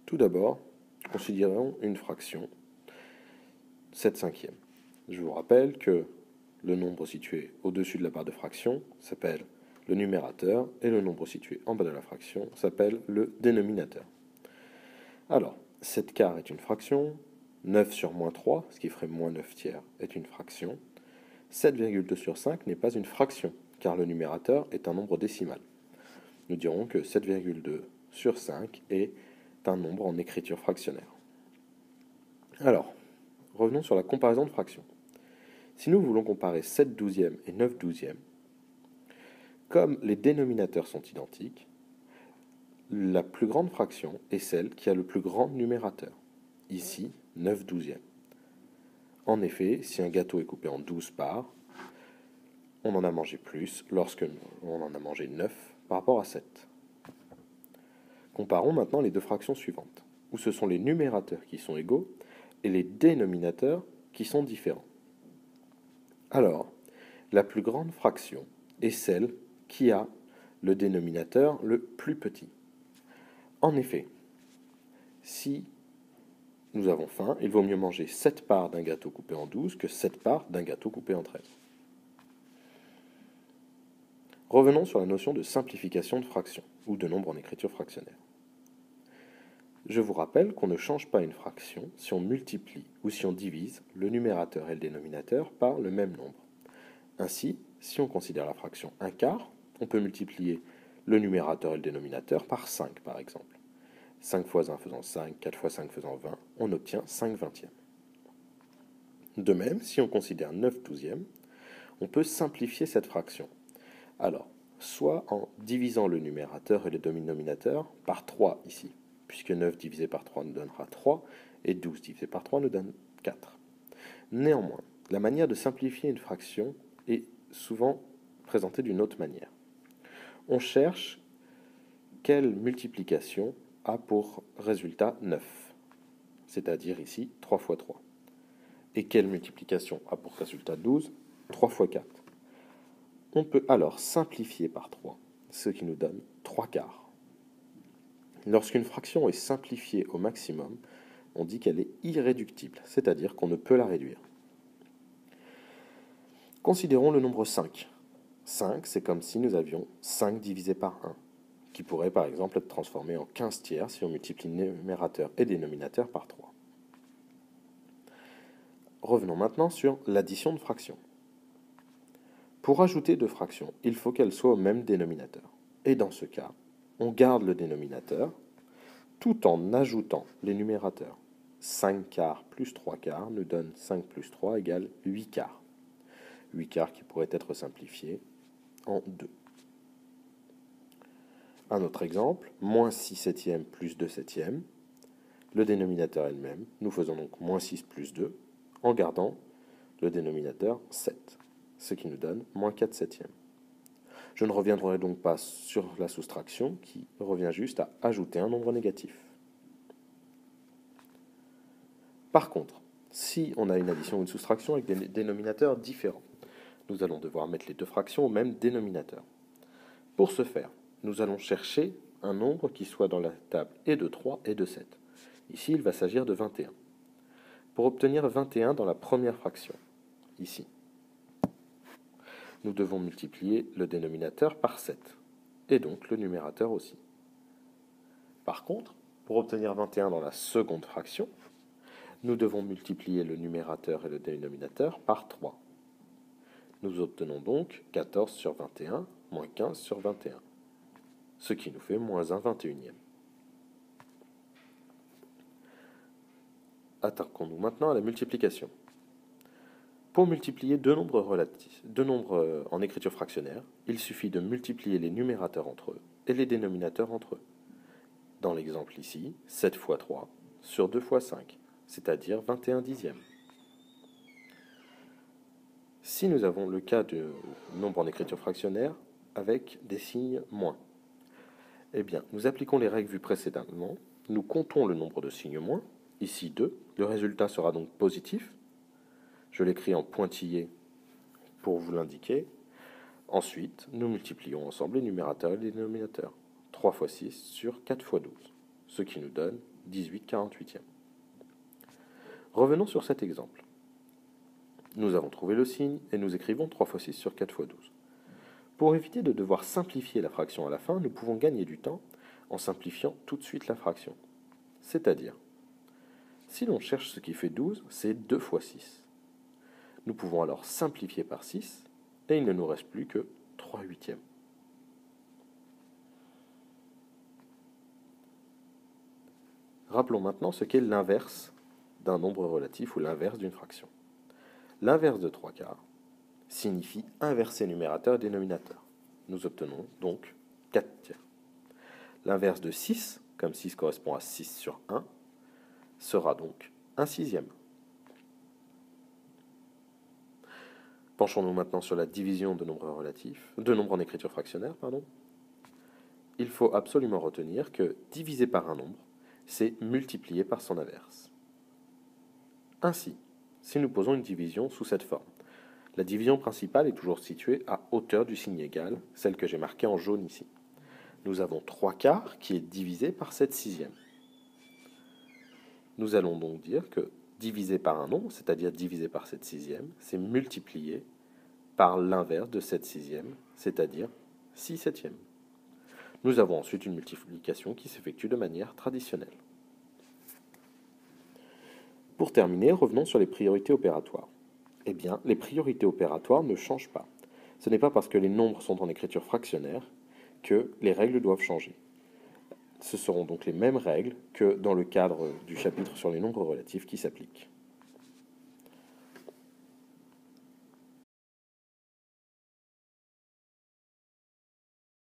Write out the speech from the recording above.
Tout d'abord, considérons une fraction, 7/5. Je vous rappelle que le nombre situé au-dessus de la barre de fraction s'appelle le numérateur et le nombre situé en bas de la fraction s'appelle le dénominateur. Alors, 7/4 est une fraction, 9 sur moins 3, ce qui ferait moins 9/3, est une fraction. 7,2 sur 5 n'est pas une fraction, car le numérateur est un nombre décimal. Nous dirons que 7,2 sur 5 est un nombre en écriture fractionnaire. Alors, revenons sur la comparaison de fractions. Si nous voulons comparer 7/12 et 9/12, comme les dénominateurs sont identiques, la plus grande fraction est celle qui a le plus grand numérateur. Ici, 9/12. En effet, si un gâteau est coupé en 12 parts, on en a mangé plus lorsque on en a mangé 9 par rapport à 7. Comparons maintenant les deux fractions suivantes, où ce sont les numérateurs qui sont égaux et les dénominateurs qui sont différents. Alors, la plus grande fraction est celle qui a le dénominateur le plus petit. En effet, si nous avons faim, il vaut mieux manger 7 parts d'un gâteau coupé en 12 que 7 parts d'un gâteau coupé en 13. Revenons sur la notion de simplification de fraction, ou de nombre en écriture fractionnaire. Je vous rappelle qu'on ne change pas une fraction si on multiplie ou si on divise le numérateur et le dénominateur par le même nombre. Ainsi, si on considère la fraction 1/4, on peut multiplier le numérateur et le dénominateur par 5 par exemple. 5 fois 1 faisant 5, 4 fois 5 faisant 20, on obtient 5/20. De même, si on considère 9/12, on peut simplifier cette fraction. Alors, soit en divisant le numérateur et le dénominateur par 3 ici, puisque 9 divisé par 3 nous donnera 3, et 12 divisé par 3 nous donne 4. Néanmoins, la manière de simplifier une fraction est souvent présentée d'une autre manière. On cherche quelle multiplication a pour résultat 9, c'est-à-dire ici 3 fois 3. Et quelle multiplication a pour résultat 12, 3 fois 4. On peut alors simplifier par 3, ce qui nous donne 3/4. Lorsqu'une fraction est simplifiée au maximum, on dit qu'elle est irréductible, c'est-à-dire qu'on ne peut la réduire. Considérons le nombre 5. 5, c'est comme si nous avions 5 divisé par 1, qui pourrait par exemple être transformé en 15/3 si on multiplie numérateur et dénominateur par 3. Revenons maintenant sur l'addition de fractions. Pour ajouter deux fractions, il faut qu'elles soient au même dénominateur. Et dans ce cas, on garde le dénominateur tout en ajoutant les numérateurs. 5/4 plus 3/4 nous donne 5 plus 3 égale 8/4. 8/4 qui pourrait être simplifié en 2. Un autre exemple, moins 6/7 plus 2/7. Le dénominateur est le même. Nous faisons donc moins 6 plus 2 en gardant le dénominateur 7, ce qui nous donne moins 4/7. Je ne reviendrai donc pas sur la soustraction qui revient juste à ajouter un nombre négatif. Par contre, si on a une addition ou une soustraction avec des dénominateurs différents, nous allons devoir mettre les deux fractions au même dénominateur. Pour ce faire, nous allons chercher un nombre qui soit dans la table et de 3 et de 7. Ici, il va s'agir de 21. Pour obtenir 21 dans la première fraction, ici, nous devons multiplier le dénominateur par 7, et donc le numérateur aussi. Par contre, pour obtenir 21 dans la seconde fraction, nous devons multiplier le numérateur et le dénominateur par 3. Nous obtenons donc 14 sur 21, moins 15 sur 21, ce qui nous fait moins 1/21. Attaquons-nous maintenant à la multiplication. Pour multiplier deux nombres en écriture fractionnaire, il suffit de multiplier les numérateurs entre eux et les dénominateurs entre eux. Dans l'exemple ici, 7 fois 3 sur 2 fois 5, c'est-à-dire 21/10. Si nous avons le cas de nombre en écriture fractionnaire avec des signes moins, eh bien, nous appliquons les règles vues précédemment, nous comptons le nombre de signes moins, ici 2, le résultat sera donc positif. Je l'écris en pointillé pour vous l'indiquer. Ensuite, nous multiplions ensemble les numérateurs et les dénominateurs. 3 fois 6 sur 4 fois 12, ce qui nous donne 18/48. Revenons sur cet exemple. Nous avons trouvé le signe et nous écrivons 3 fois 6 sur 4 fois 12. Pour éviter de devoir simplifier la fraction à la fin, nous pouvons gagner du temps en simplifiant tout de suite la fraction. C'est-à-dire, si l'on cherche ce qui fait 12, c'est 2 fois 6. Nous pouvons alors simplifier par 6 et il ne nous reste plus que 3 huitièmes. Rappelons maintenant ce qu'est l'inverse d'un nombre relatif ou l'inverse d'une fraction. L'inverse de 3/4 signifie inverser numérateur et dénominateur. Nous obtenons donc 4/3. L'inverse de 6, comme 6 correspond à 6 sur 1, sera donc 1/6. Penchons-nous maintenant sur la division de nombres relatifs, de nombres en écriture fractionnaire, Il faut absolument retenir que diviser par un nombre, c'est multiplier par son inverse. Ainsi, si nous posons une division sous cette forme, la division principale est toujours située à hauteur du signe égal, celle que j'ai marquée en jaune ici. Nous avons 3/4 qui est divisé par 7/6. Nous allons donc dire que diviser par un nombre, c'est-à-dire diviser par 7/6, c'est multiplier par l'inverse de 7/6, c'est-à-dire 6/7. Nous avons ensuite une multiplication qui s'effectue de manière traditionnelle. Pour terminer, revenons sur les priorités opératoires. Eh bien, les priorités opératoires ne changent pas. Ce n'est pas parce que les nombres sont en écriture fractionnaire que les règles doivent changer. Ce seront donc les mêmes règles que dans le cadre du chapitre sur les nombres relatifs qui s'appliquent.